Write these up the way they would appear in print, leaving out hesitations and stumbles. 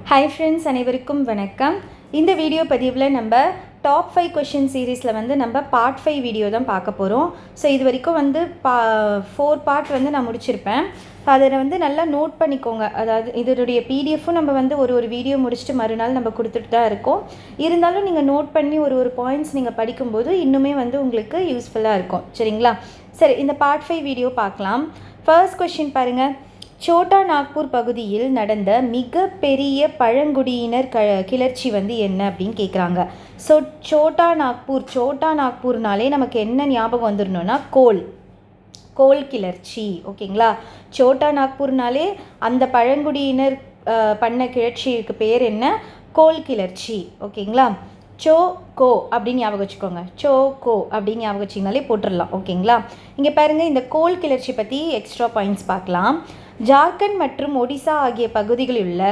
Hi friends, அனைவருக்கும் வணக்கம். இந்த வீடியோ பதிவில் நம்ம டாப் 5 கொஷின் சீரீஸில் நம்ம பார்ட் 5 வீடியோ தான் பார்க்க போகிறோம். ஸோ இது வரைக்கும் 4 பார்ட் நான் முடிச்சிருப்பேன். அதை நல்லா நோட் பண்ணிக்கோங்க. அதாவது இதனுடைய பிடிஎஃப்பும் நம்ம ஒரு வீடியோ முடிச்சுட்டு மறுநாள் நம்ம கொடுத்துட்டு தான் இருக்கோம். இருந்தாலும் நீங்கள் நோட் பண்ணி ஒரு பாயிண்ட்ஸ் நீங்கள் படிக்கும்போது இன்னுமே உங்களுக்கு யூஸ்ஃபுல்லாக இருக்கும். சரிங்களா? சரி, இந்த பார்ட் 5 வீடியோ பார்க்கலாம். ஃபர்ஸ்ட் கொஷின் பாருங்கள். சோட்டா நாக்பூர் பகுதியில் நடந்த மிகப்பெரிய பழங்குடியினர் கிளர்ச்சி என்ன அப்படின்னு கேட்குறாங்க. ஸோ சோட்டா நாக்பூர்னாலே நமக்கு என்ன ஞாபகம் வந்துடணும்னா கோல் கிளர்ச்சி. ஓகேங்களா? சோட்டா நாக்பூர்னாலே அந்த பழங்குடியினர் பண்ண கிளர்ச்சிக்கு பேர் என்ன? கோல் கிளர்ச்சி. ஓகேங்களா? கோ அப்படின்னு ஞாபகம் வச்சுக்கோங்க. கோ அப்படின்னு ஞாபகம் வச்சிங்கனாலே போட்டுடலாம். ஓகேங்களா? இங்கே பாருங்கள், இந்த கோல் கிளர்ச்சி பற்றி எக்ஸ்ட்ரா பாயிண்ட்ஸ் பார்க்கலாம். ஜார்க்கண்ட் மற்றும் ஒடிசா ஆகிய பகுதிகளில் உள்ள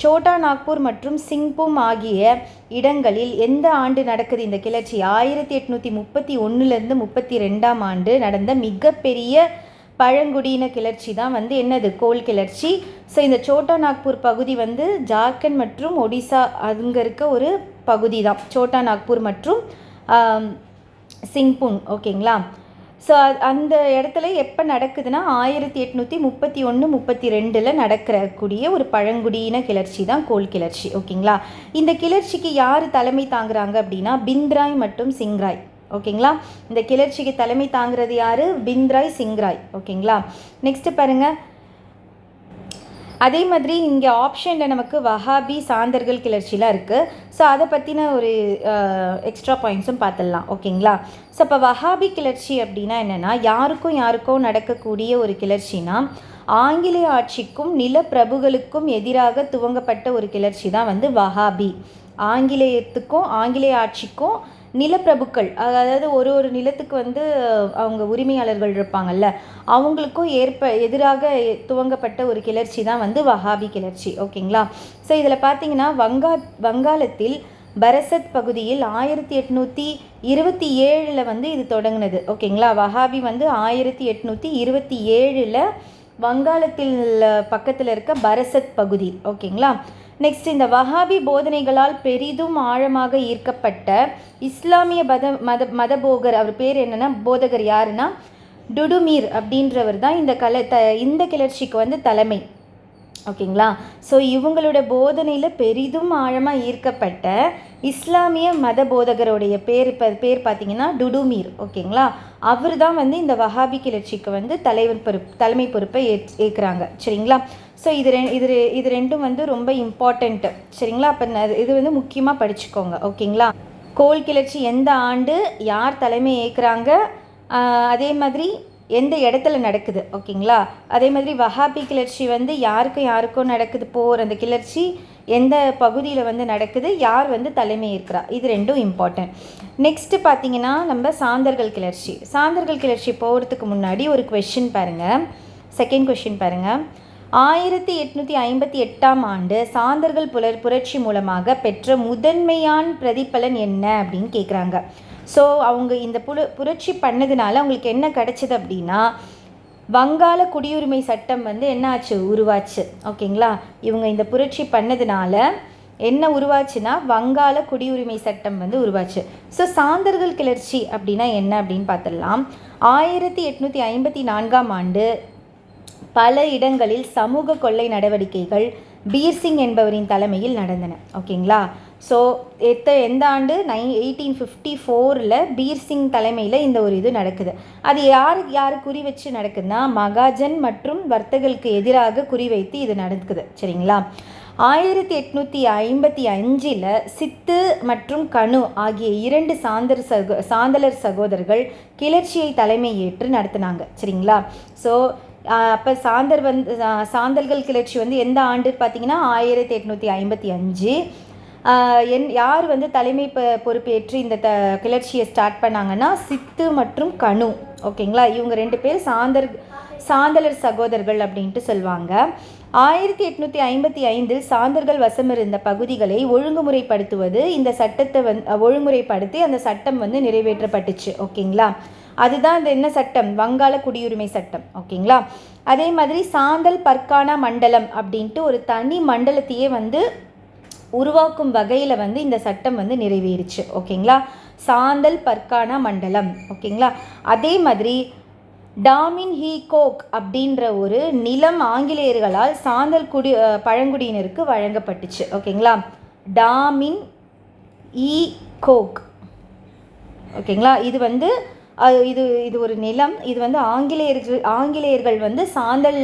சோட்டா நாக்பூர் மற்றும் சிங்பூம் ஆகிய இடங்களில் எந்த ஆண்டு நடக்குது இந்த கிளர்ச்சி? 1831 32 ஆண்டு நடந்த மிகப்பெரிய பழங்குடியின கிளர்ச்சி தான் என்னது? கோல் கிளர்ச்சி. ஸோ இந்த சோட்டா நாக்பூர் பகுதி ஜார்க்கண்ட் மற்றும் ஒடிசா அங்கே இருக்க ஒரு பகுதி தான் சோட்டா நாக்பூர் மற்றும் சிங்பூம். ஓகேங்களா? ஸோ அந்த இடத்துல எப்போ நடக்குதுன்னா 1831 32 நடக்கக்கூடிய ஒரு பழங்குடியின கிளர்ச்சி தான் கோல் கிளர்ச்சி. ஓகேங்களா? இந்த கிளர்ச்சிக்கு யார் தலைமை தாங்குறாங்க அப்படின்னா பிந்த்ராய் மற்றும் சிங்ராய். ஓகேங்களா? இந்த கிளர்ச்சிக்கு தலைமை தாங்கிறது யார்? பிந்த்ராய், சிங்ராய். ஓகேங்களா? நெக்ஸ்ட்டு பாருங்கள். அதே மாதிரி இங்கே ஆப்ஷனில் நமக்கு வஹாபி, சாந்தர்கள் கிளர்ச்சிலாம் இருக்குது. ஸோ அதை பற்றின ஒரு எக்ஸ்ட்ரா பாயிண்ட்ஸும் பார்த்துடலாம். ஓகேங்களா? ஸோ இப்போ வஹாபி கிளர்ச்சி அப்படின்னா என்னென்னா, யாருக்கும் நடக்கக்கூடிய ஒரு கிளர்ச்சினா ஆங்கிலேய ஆட்சிக்கும் நிலப்பிரபுகளுக்கும் எதிராக துவங்கப்பட்ட ஒரு கிளர்ச்சி தான் வஹாபி. ஆங்கிலேய ஆட்சிக்கும் நிலப்பிரபுக்கள், அதாவது ஒரு நிலத்துக்கு அவங்க உரிமையாளர்கள் இருப்பாங்கல்ல, அவங்களுக்கும் எதிராக துவங்கப்பட்ட ஒரு கிளர்ச்சி தான் வஹாபி கிளர்ச்சி. ஓகேங்களா? ஸோ இதில் பார்த்தீங்கன்னா வங்காளத்தில் பரசத் பகுதியில் 1827 இது தொடங்கினது. ஓகேங்களா? வஹாபி 1827 வங்காளத்தில் பக்கத்தில் இருக்க பரசத் பகுதி. ஓகேங்களா? நெக்ஸ்ட், இந்த வஹாபி போதனைகளால் பெரிதும் ஆழமாக ஈர்க்கப்பட்ட இஸ்லாமிய மத போதகர், அவர் பேர் என்னென்னா, போதகர் யாருன்னா டுடுமீர் அப்படின்றவர் தான் இந்த கிளர்ச்சிக்கு தலைமை. ஓகேங்களா? ஸோ இவங்களோட போதனையில் பெரிதும் ஆழமாக ஈர்க்கப்பட்ட இஸ்லாமிய மத போதகருடைய பேர் பார்த்தீங்கன்னா டுடுமீர். ஓகேங்களா? அவர் தான் இந்த வஹாபி கிளர்ச்சிக்கு தலைமை பொறுப்பை ஏற்கிறாங்க. சரிங்களா? ஸோ இது ரெண்டும் ரொம்ப இம்பார்ட்டண்ட்டு. சரிங்களா? அப்போ இது முக்கியமாக படிச்சுக்கோங்க. ஓகேங்களா? கோல் கிளர்ச்சி எந்த ஆண்டு, யார் தலைமை ஏற்கிறாங்க, அதே மாதிரி எந்த இடத்துல நடக்குது. ஓகேங்களா? அதே மாதிரி வஹாபி கிளர்ச்சி யாருக்கும் நடக்குது அந்த கிளர்ச்சி எந்த பகுதியில் நடக்குது, யார் தலைமை ஏற்கிறா, இது ரெண்டும் இம்பார்ட்டன்ட். நெக்ஸ்ட்டு பார்த்தீங்கன்னா நம்ம சாந்தர்கள் கிளர்ச்சி போகிறதுக்கு முன்னாடி ஒரு கொஷின் பாருங்கள். செகண்ட் கொஷின் பாருங்கள். 1858 ஆண்டு சாந்தர்கள் புரட்சி மூலமாக பெற்ற முதன்மையான பிரதிபலன் என்ன அப்படின்னு கேட்குறாங்க. ஸோ அவங்க இந்த புரட்சி பண்ணதுனால அவங்களுக்கு என்ன கிடைச்சிது அப்படின்னா வங்காள குடியுரிமை சட்டம் என்ன ஆச்சு? உருவாச்சு. ஓகேங்களா? இவங்க இந்த புரட்சி பண்ணதுனால என்ன உருவாச்சுன்னா வங்காள குடியுரிமை சட்டம் உருவாச்சு. ஸோ சாந்தர்கள் கிளர்ச்சி அப்படின்னா என்ன அப்படின்னு பார்த்துடலாம். 1854 ஆண்டு பல இடங்களில் சமூக கொள்ளை நடவடிக்கைகள் பீர்சிங் என்பவரின் தலைமையில் நடந்தன. ஓகேங்களா? ஸோ எந்த ஆண்டு? 1854 பீர்சிங் தலைமையில் இந்த ஒரு இது நடக்குது. அது யார் குறி வச்சு நடக்குதுன்னா மகாஜன் மற்றும் வர்த்தகர்களுக்கு எதிராக குறிவைத்து இது நடக்குது. சரிங்களா? 1855 சித்து மற்றும் கனு ஆகிய 2 சாந்தலர் சகோதரர்கள் கிளர்ச்சியை தலைமை ஏற்று நடத்தினாங்க. சரிங்களா? ஸோ அப்போ சாந்தல்கள் கிளர்ச்சி எந்த ஆண்டு பார்த்தீங்கன்னா 1855. யார் தலைமை பொறுப்பேற்று இந்த கிளர்ச்சியை ஸ்டார்ட் பண்ணாங்கன்னா சித்து மற்றும் கனு. ஓகேங்களா? இவங்க 2 பேர் சாந்தலர் சகோதரர்கள் அப்படின்ட்டு சொல்லுவாங்க. 1855 சாந்தர்கள் வசம் இருந்த பகுதிகளை ஒழுங்குமுறைப்படுத்துவது, இந்த சட்டத்தை ஒழுங்குமுறைப்படுத்தி அந்த சட்டம் நிறைவேற்றப்பட்டுச்சு. ஓகேங்களா? அதுதான் இந்த என்ன சட்டம்? வங்காள குடியுரிமை சட்டம். ஓகேங்களா? அதே மாதிரி சாந்தல் பர்கானா மண்டலம் அப்படின்ட்டு ஒரு தனி மண்டலத்தையே உருவாக்கும் வகையில் வந்து இந்த சட்டம் வந்து நிறைவேறிச்சு. ஓகேங்களா. சாந்தல் பர்கானா மண்டலம். ஓகேங்களா. அதே மாதிரி டாமின் ஹீ கோக் அப்படின்ற ஒரு நிலம் ஆங்கிலேயர்களால் சாந்தல் பழங்குடியினருக்கு வழங்கப்பட்டுச்சு. ஓகேங்களா. டாமின் ஈ கோக். ஓகேங்களா. இது வந்து இது ஒரு நிலம். இது வந்து ஆங்கிலேயர்கள் வந்து சாந்தல்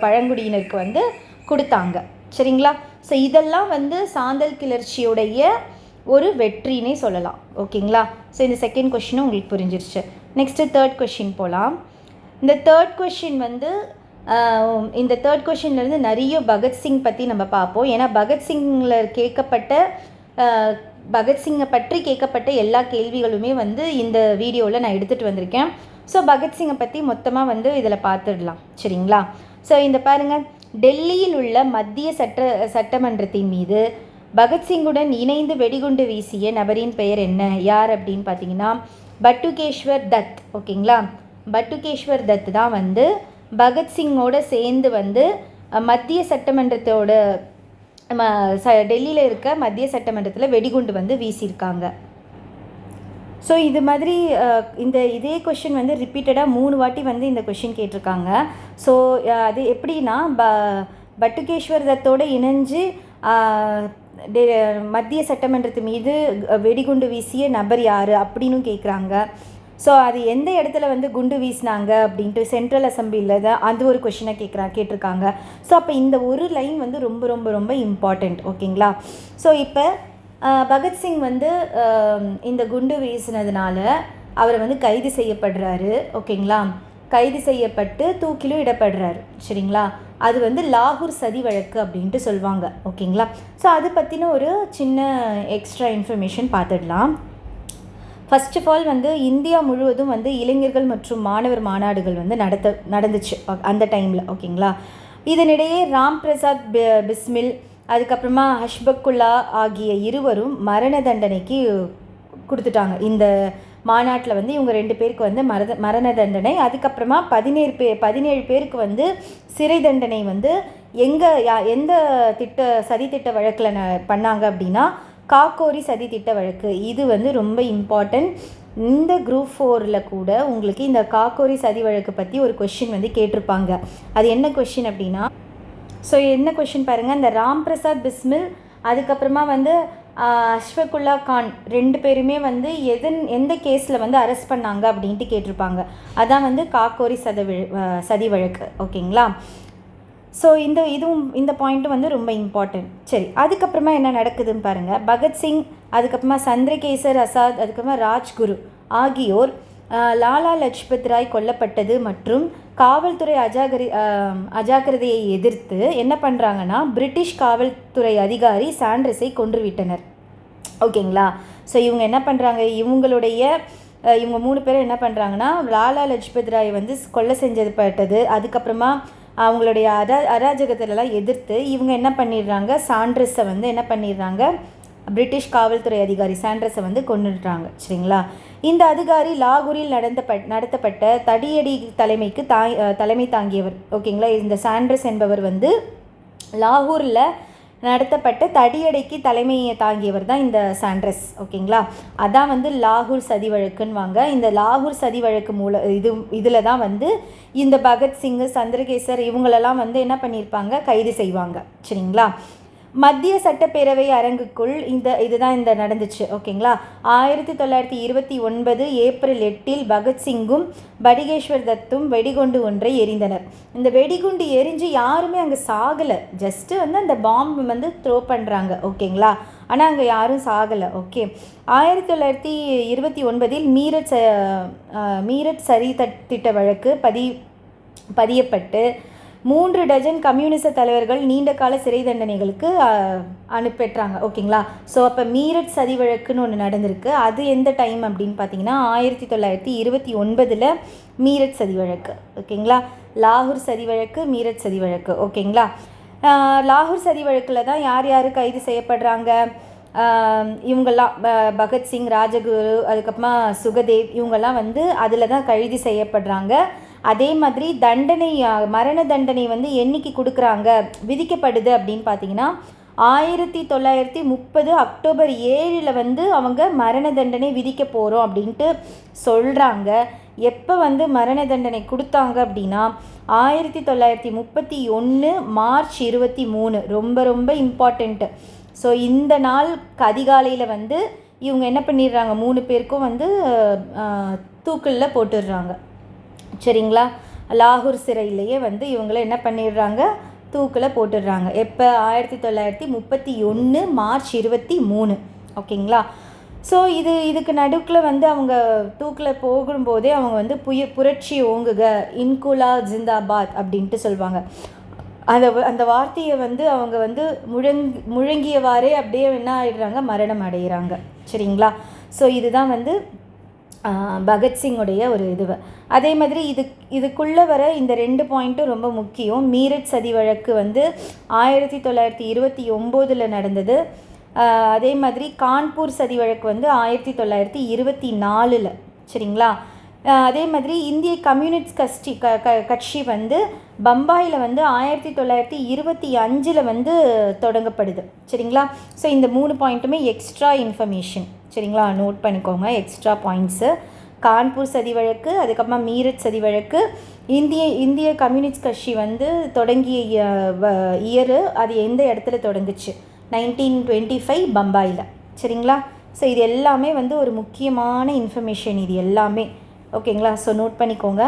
பழங்குடியினருக்கு வந்து கொடுத்தாங்க. சரிங்களா. ஸோ இதெல்லாம் வந்து சாந்தல் கிளர்ச்சியுடைய ஒரு வெற்றினே சொல்லலாம். ஓகேங்களா. ஸோ இந்த செகண்ட் கொஷினும் உங்களுக்கு புரிஞ்சிருச்சு. நெக்ஸ்ட்டு தேர்ட் கொஷின் போகலாம். இந்த தேர்ட் கொஷின் வந்து இந்த தேர்ட் கொஷின்லேருந்து நிறைய பகத்சிங் பற்றி நம்ம பார்ப்போம். ஏன்னா பகத்சிங்கை பற்றி கேட்கப்பட்ட எல்லா கேள்விகளுமே வந்து இந்த வீடியோவில் நான் எடுத்துகிட்டு வந்திருக்கேன். ஸோ பகத்சிங்கை பற்றி மொத்தமாக வந்து இதில் பார்த்துடலாம். சரிங்களா. ஸோ இந்த பாருங்கள், டெல்லியில் உள்ள மத்திய சட்டமன்றத்தின் மீது பகத்சிங்குடன் இணைந்து வெடிகுண்டு வீசிய நபரின் பெயர் என்ன, யார் அப்படின்னு பார்த்தீங்கன்னா பட்டுகேஸ்வர் தத். ஓகேங்களா. பட்டுகேஸ்வர் தத் தான் வந்து பகத்சிங்கோட சேர்ந்து வந்து மத்திய சட்டமன்றத்தோட டெல்லியில் இருக்க மத்திய சட்டமன்றத்தில் வெடிகுண்டு வந்து வீசியிருக்காங்க. ஸோ இது மாதிரி இதே கொஷின் வந்து ரிப்பீட்டடாக 3 வாட்டி வந்து இந்த கொஷின் கேட்டிருக்காங்க. ஸோ அது எப்படின்னா பட்டுகேஸ்வர் தத்தோடு இணைஞ்சு மத்திய சட்டமன்றத்து மீது வெடிகுண்டு வீசிய நபர் யார் அப்படின்னு கேட்குறாங்க. ஸோ அது எந்த இடத்துல வந்து குண்டு வீசினாங்க அப்படின்ட்டு சென்ட்ரல் அசம்பிளியில் தான் அது ஒரு கொஷினை கேட்டிருக்காங்க. ஸோ அப்போ இந்த ஒரு லைன் வந்து ரொம்ப ரொம்ப ரொம்ப இம்பார்ட்டண்ட். ஓகேங்களா. ஸோ இப்போ பகத்சிங் வந்து இந்த குண்டு வீசினதுனால அவரை வந்து கைது செய்யப்படுறாரு. ஓகேங்களா. கைது செய்யப்பட்டு தூக்கிலும் இடப்படுறாரு. சரிங்களா. அது வந்து லாகூர் சதி வழக்கு அப்படின்ட்டு சொல்லுவாங்க. ஓகேங்களா. ஸோ அதை பற்றின ஒரு சின்ன எக்ஸ்ட்ரா இன்ஃபர்மேஷன் பார்த்துடலாம். ஃபர்ஸ்ட் ஆஃப் ஆல் வந்து இந்தியா முழுவதும் வந்து இளைஞர்கள் மற்றும் மாணவர் மாநாடுகள் வந்து நடந்துச்சு அந்த டைமில். ஓகேங்களா. இதனிடையே ராம் பிரசாத் பிஸ்மில் அதுக்கப்புறமா ஹஷ்பக்குல்லா ஆகிய இருவரும் மரண தண்டனைக்கு கொடுத்துட்டாங்க. இந்த மாநாட்டில் வந்து இவங்க 2 பேருக்கு வந்து மரண தண்டனை, அதுக்கப்புறமா 17 பேருக்கு வந்து சிறை தண்டனை வந்து எந்த சதித்திட்ட வழக்கில் பண்ணாங்க அப்படின்னா காக்கோரி சதித்திட்ட வழக்கு. இது வந்து ரொம்ப இம்பார்ட்டன்ட். இந்த குரூப் 4ல் கூட உங்களுக்கு இந்த காக்கோரி சதி வழக்கு பற்றி ஒரு கொஷின் வந்து கேட்டிருப்பாங்க. அது என்ன கொஷின் அப்படின்னா, ஸோ என்ன கொஷின் பாருங்கள், இந்த ராம் பிரசாத் பிஸ்மில் அதுக்கப்புறமா வந்து அஷ்ஃபக்குல்லா கான் 2 பேருமே வந்து எந்த கேஸில் வந்து அரெஸ்ட் பண்ணாங்க அப்படின்ட்டு கேட்டிருப்பாங்க. அதான் வந்து காக்கோரி சதி வழக்கு. ஓகேங்களா. ஸோ இந்த பாயிண்ட்டும் வந்து ரொம்ப இம்பார்ட்டன்ட். சரி, அதுக்கப்புறமா என்ன நடக்குதுன்னு பாருங்கள். பகத்சிங் அதுக்கப்புறமா சந்திரகேசர் ஆசாத் அதுக்கப்புறமா ராஜ்குரு ஆகியோர் லாலா லஜ்பத் ராய் கொல்லப்பட்டது மற்றும் காவல்துறை அஜாக்கிரதையை எதிர்த்து என்ன பண்ணுறாங்கன்னா பிரிட்டிஷ் காவல்துறை அதிகாரி சாண்ட்ரஸை கொன்றுவிட்டனர். ஓகேங்களா. ஸோ இவங்க என்ன பண்ணுறாங்க, இவங்க 3 பேரும் என்ன பண்ணுறாங்கன்னா லாலா லஜ்பத் ராய் வந்து கொலை செஞ்சப்பட்டது அதுக்கப்புறமா அவங்களுடைய அராஜகத்திலலாம் எதிர்த்து இவங்க என்ன பண்ணிடுறாங்க, சாண்ட்ரஸை வந்து என்ன பண்ணிடுறாங்க, பிரிட்டிஷ் காவல்துறை அதிகாரி சாண்ட்ரஸை வந்து கொன்னுடுறாங்க. சரிங்களா. இந்த அதிகாரி லாகூரில் நடத்தப்பட்ட தடியடி தலைமை தாங்கியவர். ஓகேங்களா. இந்த சாண்ட்ரஸ் என்பவர் வந்து லாகூரில் நடத்தப்பட்ட தடியடைக்கு தலைமையை தாங்கியவர் தான் இந்த சாண்ட்ரஸ். ஓகேங்களா. அதான் வந்து லாகூர் சதி வழக்குன்னுவாங்க. இந்த லாகூர் சதி வழக்கு இதில் தான் வந்து இந்த பகத்சிங் சந்திரகேசர் இவங்களெல்லாம் வந்து என்ன பண்ணியிருப்பாங்க, கைது செய்வாங்க. சரிங்களா. மத்திய சட்டப்பேரவை அரங்குக்குள் இதுதான் நடந்துச்சு. ஓகேங்களா. 1929 ஏப்ரல் 8 பகத்சிங்கும் பட்டுகேஸ்வர் தத்தும் வெடிகுண்டு ஒன்றை எரிந்தனர். இந்த வெடிகுண்டு எரிஞ்சு யாருமே அங்கே சாகலை, ஜஸ்ட்டு வந்து அந்த பாம்பு வந்து த்ரோ பண்ணுறாங்க. ஓகேங்களா. ஆனால் அங்கே யாரும் சாகலை. ஓகே. 1929 மீரட் சரி திட்ட வழக்கு பதியப்பட்டு 3 டஜன் கம்யூனிச தலைவர்கள் நீண்ட கால சிறை தண்டனைகளுக்கு அனுப்பிட்டாங்க. ஓகேங்களா. ஸோ அப்போ மீரட் சதி வழக்குன்னு ஒன்று நடந்திருக்கு. அது எந்த டைம் அப்படின்னு பார்த்தீங்கன்னா 1929 மீரட் சதி வழக்கு. ஓகேங்களா. லாகூர் சதி வழக்கு, மீரட் சதி வழக்கு. ஓகேங்களா. லாகூர் சதி வழக்கில் தான் யார் கைது செய்யப்படுறாங்க, இவங்கெல்லாம் பகத்சிங், ராஜகுரு அதுக்கப்புறமா சுகதேவ் இவங்கெல்லாம் வந்து அதில் தான் கைது செய்யப்படுறாங்க. அதே மாதிரி மரண தண்டனை வந்து என்னைக்கு கொடுக்குறாங்க விதிக்கப்படுது அப்படின்னு பார்த்தீங்கன்னா 1930 அக்டோபர் 7 வந்து அவங்க மரண தண்டனை விதிக்க போகிறோம் அப்படின்ட்டு சொல்கிறாங்க. எப்போ வந்து மரண தண்டனை கொடுத்தாங்க அப்படின்னா 1931 மார்ச் 23, ரொம்ப ரொம்ப இம்பார்ட்டண்ட்டு. ஸோ இந்த நாள் அதிகாலையில் வந்து இவங்க என்ன பண்ணிடுறாங்க, 3 பேருக்கும் வந்து தூக்கில் போட்டுடுறாங்க. சரிங்களா, லாகூர் சிறையிலேயே வந்து இவங்கள என்ன பண்ணிடுறாங்க, தூக்கில் போட்டுடுறாங்க. எப்போ, 1931 மார்ச் 23. ஓகேங்களா. ஸோ இதுக்கு நடுக்கில் வந்து அவங்க தூக்கில் போகும்போதே அவங்க வந்து புரட்சி ஓங்குக, இன்குலா ஜிந்தாபாத் அப்படின்ட்டு சொல்லுவாங்க. அந்த வார்த்தையை வந்து அவங்க வந்து முழங்கியவாறே அப்படியே என்ன ஆகிடுறாங்க, மரணம் அடைகிறாங்க. சரிங்களா. ஸோ இதுதான் வந்து பகத்சிங்குடைய ஒரு இது. அதே மாதிரி இதுக்குள்ளே வர இந்த 2 பாயிண்ட்டும் ரொம்ப முக்கியம். மீரட் சதி வழக்கு வந்து 1929 நடந்தது. அதே மாதிரி கான்பூர் சதி வழக்கு வந்து 1924. சரிங்களா. அதே மாதிரி இந்திய கம்யூனிஸ்ட் கட்சி வந்து பம்பாயில் வந்து 1925 வந்து தொடங்கப்படுது. சரிங்களா. ஸோ இந்த 3 பாயிண்ட்டுமே எக்ஸ்ட்ரா இன்ஃபர்மேஷன். சரிங்களா, நோட் பண்ணிக்கோங்க, எக்ஸ்ட்ரா பாயிண்ட்ஸு. கான்பூர் சதி வழக்கு, அதுக்கப்புறமா மீரட் சதி வழக்கு, இந்திய கம்யூனிஸ்ட் கட்சி வந்து தொடங்கிய இயரு, அது எந்த இடத்துல தொடங்குச்சு, 1925 பம்பாயில். சரிங்களா. ஸோ இது எல்லாமே வந்து ஒரு முக்கியமான இன்ஃபர்மேஷன் இது எல்லாமே. ஓகேங்களா. ஸோ நோட் பண்ணிக்கோங்க.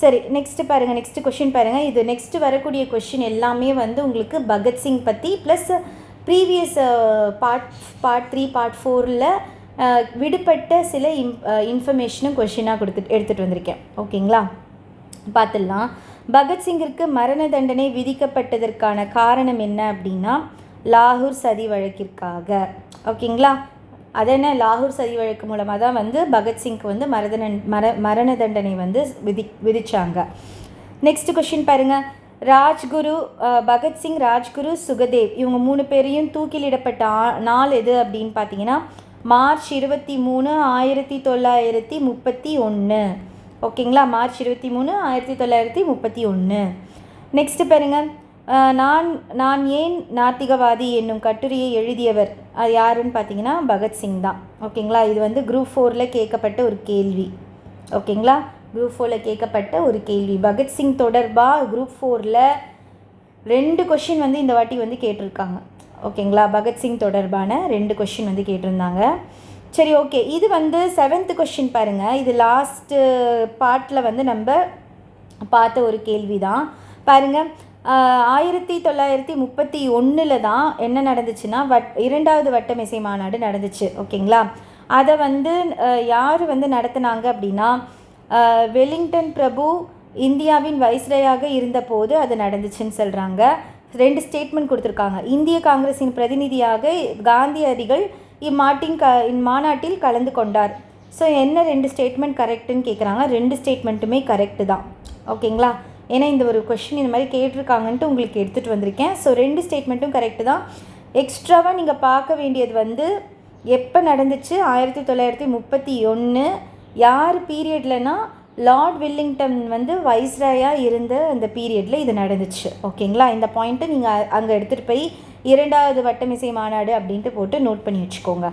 சரி, நெக்ஸ்ட்டு பாருங்கள், நெக்ஸ்ட்டு கொஷின் பாருங்கள். இது நெக்ஸ்ட்டு வரக்கூடிய கொஷின் எல்லாமே வந்து உங்களுக்கு பகத்சிங் பற்றி ப்ளஸ் ப்ரீவியஸ் பார்ட் 3 பார்ட் 4ல் விடுபட்ட சில இன்ஃபர்மேஷனும் கொஷினாக எடுத்துகிட்டு வந்திருக்கேன். ஓகேங்களா, பார்த்துடலாம். பகத்சிங்கிற்கு மரண தண்டனை விதிக்கப்பட்டதற்கான காரணம் என்ன அப்படின்னா லாகூர் சதி வழக்கிற்காக. ஓகேங்களா. அதென்ன, லாகூர் சதி வழக்கு மூலமாக தான் வந்து பகத்சிங்க்கு வந்து மரண தண்டனை வந்து விதிச்சாங்க. நெக்ஸ்ட் கொஷின் பாருங்கள். ராஜ்குரு, பகத்சிங், ராஜ்குரு, சுகதேவ் இவங்க 3 பேரையும் தூக்கிலிடப்பட்ட நாள் எது அப்படின்னு பார்த்தீங்கன்னா மார்ச் 23, 1931. ஓகேங்களா, மார்ச் 23, 1931. நெக்ஸ்ட்டு பாருங்கள். நான் ஏன் நாத்திகவாதி என்னும் கட்டுரையை எழுதியவர் அது யாருன்னு பார்த்தீங்கன்னா பகத்சிங் தான். ஓகேங்களா. இது வந்து குரூப் 4ல் கேட்கப்பட்ட ஒரு கேள்வி. ஓகேங்களா, குரூப் 4ல் கேட்கப்பட்ட ஒரு கேள்வி. பகத்சிங் தொடர்பாக குரூப் 4ல் 2 கொஷின் வந்து இந்த வாட்டி வந்து கேட்டிருக்காங்க. ஓகேங்களா, பகத்சிங் தொடர்பான 2 கொஷின் வந்து கேட்டிருந்தாங்க. சரி, ஓகே. இது வந்து 7th கொஷின் பாருங்கள். இது லாஸ்ட்டு பார்ட்டில் வந்து நம்ம பார்த்த ஒரு கேள்வி தான். பாருங்கள், 1931 தான் என்ன நடந்துச்சுன்னா 2வது வட்டமேசை மாநாடு நடந்துச்சு. ஓகேங்களா. அதை வந்து யார் வந்து நடத்தினாங்க அப்படின்னா வெலிங்டன் பிரபு இந்தியாவின் வைஸ்ராயாக இருந்தபோது அது நடந்துச்சுன்னு சொல்கிறாங்க. 2 ஸ்டேட்மெண்ட் கொடுத்துருக்காங்க. இந்திய காங்கிரஸின் பிரதிநிதியாக காந்தியடிகள் இம்மாநாட்டில் கலந்து கொண்டார். ஸோ என்ன 2 ஸ்டேட்மெண்ட் கரெக்டுன்னு கேட்குறாங்க. 2 ஸ்டேட்மெண்ட்டுமே கரெக்டு தான். ஓகேங்களா. ஏன்னா இந்த ஒரு கொஷின் இந்த மாதிரி கேட்டிருக்காங்கன்ட்டு உங்களுக்கு எடுத்துகிட்டு வந்திருக்கேன். ஸோ 2 ஸ்டேட்மெண்ட்டும் கரெக்டு தான். எக்ஸ்ட்ராவாக நீங்கள் பார்க்க வேண்டியது வந்து எப்போ நடந்துச்சு, 1931. யார் பீரியட்லனா லார்ட் வெல்லிங்டன் வந்து வைஸ்ராயாக இருந்த அந்த பீரியடில் இது நடந்துச்சு. ஓகேங்களா. இந்த பாயிண்ட்டை நீங்கள் அங்கே எடுத்துகிட்டு போய் 2வது வட்டமிசை மாநாடு அப்படின்ட்டு போட்டு நோட் பண்ணி வச்சுக்கோங்க.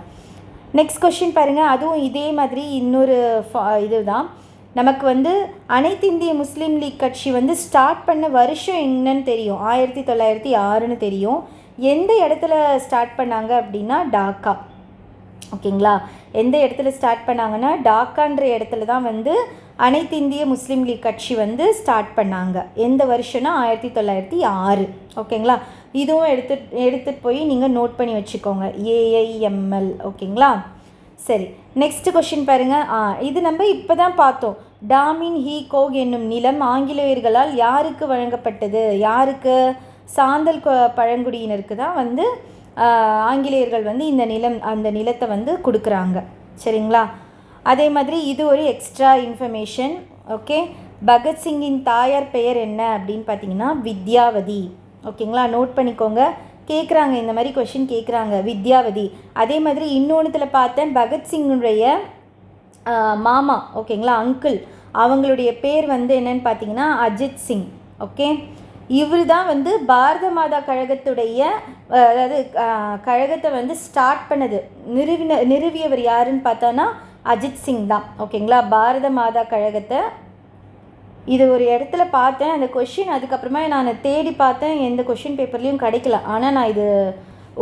நெக்ஸ்ட் கொஷின் பாருங்கள். அதுவும் இதே மாதிரி இன்னொரு இது தான். நமக்கு வந்து அனைத்து இந்திய முஸ்லீம் லீக் கட்சி வந்து ஸ்டார்ட் பண்ண வருஷம் என்னன்னு தெரியும், 1906ன்னு தெரியும். எந்த இடத்துல ஸ்டார்ட் பண்ணாங்க அப்படின்னா டாக்கா. ஓகேங்களா. எந்த இடத்துல ஸ்டார்ட் பண்ணாங்கன்னா டாக்கான்ற இடத்துல தான் வந்து அனைத்து இந்திய முஸ்லீம் லீக் கட்சி வந்து ஸ்டார்ட் பண்ணாங்க. எந்த வருஷம்னா 1906. ஓகேங்களா. இதுவும் எடுத்துகிட்டு போய் நீங்கள் நோட் பண்ணி வச்சுக்கோங்க, AIML. ஓகேங்களா. சரி, நெக்ஸ்ட் கொஷின் பாருங்கள். இது நம்ம இப்போ தான் பார்த்தோம். டாமின் ஹீ கோக் என்னும் நிலம் ஆங்கிலேயர்களால் யாருக்கு வழங்கப்பட்டது, யாருக்கு, சாந்தல் பழங்குடியினருக்கு தான் வந்து ஆங்கிலேயர்கள் வந்து அந்த நிலத்தை வந்து கொடுக்குறாங்க. சரிங்களா. அதே மாதிரி இது ஒரு எக்ஸ்ட்ரா இன்ஃபர்மேஷன். ஓகே. பகத்சிங்கின் தாயார் பெயர் என்ன அப்படின்னு பார்த்தீங்கன்னா வித்யாவதி. ஓகேங்களா, நோட் பண்ணிக்கோங்க. கேட்குறாங்க, இந்த மாதிரி கொஷின் கேட்குறாங்க, வித்யாவதி. அதே மாதிரி இன்னொன்றுத்தில் பார்த்தேன், பகத்சிங்குடைய மாமா, ஓகேங்களா, அங்கிள், அவங்களுடைய பேர் வந்து என்னன்னு பார்த்தீங்கன்னா அஜித் சிங். ஓகே. இவர் தான் வந்து பாரத மாதா கழகத்துடைய அதாவது கழகத்தை வந்து ஸ்டார்ட் பண்ணது நிறுவியவர் யாருன்னு பார்த்தோன்னா அஜித் சிங் தான். ஓகேங்களா, பாரத மாதா கழகத்தை இது ஒரு இடத்துல பார்த்தேன் அந்த கொஷின். அதுக்கப்புறமா நான் தேடி பார்த்தேன், எந்த கொஷின் பேப்பர்லேயும் கிடைக்கல. ஆனால் நான் இது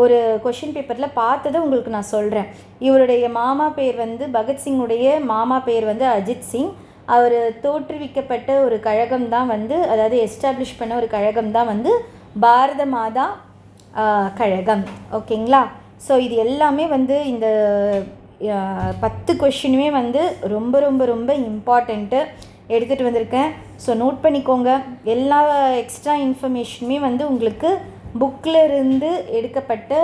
ஒரு கொஷின் பேப்பரில் பார்த்ததை உங்களுக்கு நான் சொல்கிறேன். இவருடைய மாமா பேர் வந்து பகத்சிங்குடைய மாமா பேர் வந்து அஜித் சிங். அவர் தோற்றுவிக்கப்பட்ட ஒரு கழகம் தான் வந்து, அதாவது எஸ்டாப்ளிஷ் பண்ண ஒரு கழகம் தான் வந்து பாரத மாதா கழகம். ஓகேங்களா, ஸோ இது எல்லாமே வந்து இந்த 10 கொஷினுமே வந்து ரொம்ப ரொம்ப ரொம்ப இம்பார்ட்டண்ட்டு எடுத்துகிட்டு வந்திருக்கேன். ஸோ நோட் பண்ணிக்கோங்க. எல்லா எக்ஸ்ட்ரா இன்ஃபர்மேஷனுமே வந்து உங்களுக்கு புக்கில் இருந்து எடுக்கப்பட்ட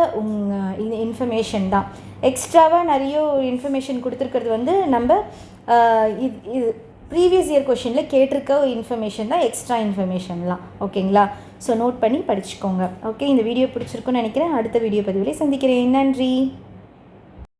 இன்ஃபர்மேஷன் தான். எக்ஸ்ட்ராவாக நிறைய இன்ஃபர்மேஷன் கொடுத்துருக்கிறது வந்து நம்ம இது ப்ரீவியஸ் இயர் கொஷினில் கேட்டிருக்க இன்ஃபர்மேஷன் தான், எக்ஸ்ட்ரா இன்ஃபர்மேஷன்லாம். ஓகேங்களா, ஸோ நோட் பண்ணி படிச்சுக்கோங்க. ஓகே, இந்த வீடியோ பிடிச்சிருக்குன்னு நினைக்கிறேன். அடுத்த வீடியோ பதிவிலே சந்திக்கிறேன். நன்றி.